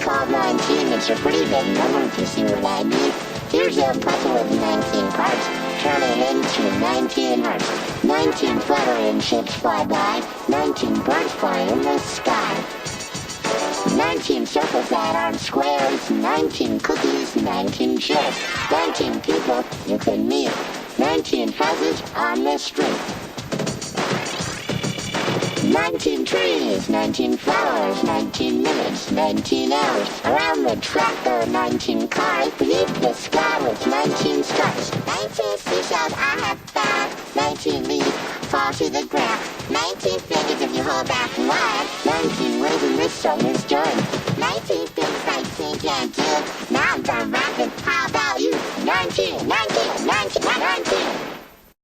called 19. It's a pretty big number if you see what I mean. Here's a puzzle with 19 parts. Turn it into 19 hearts. 19 fluttering ships fly by. 19 birds fly in the sky. 19 circles that aren't squares. 19 cookies, 19 chairs. 19 people you can meet. 19 houses on the street. 19 trees, 19 flowers, 19 minutes, 19 hours. Around the track there are 19 cars. Beneath the sky with 19 stars. 19 seashells I have found. 19 leaves fall to the ground. 19 fingers if you hold back wide. 19 ways in this song is done. 19 things 19 can't do. Now I'm done rapping. How about you? 19, 19, 19, 19.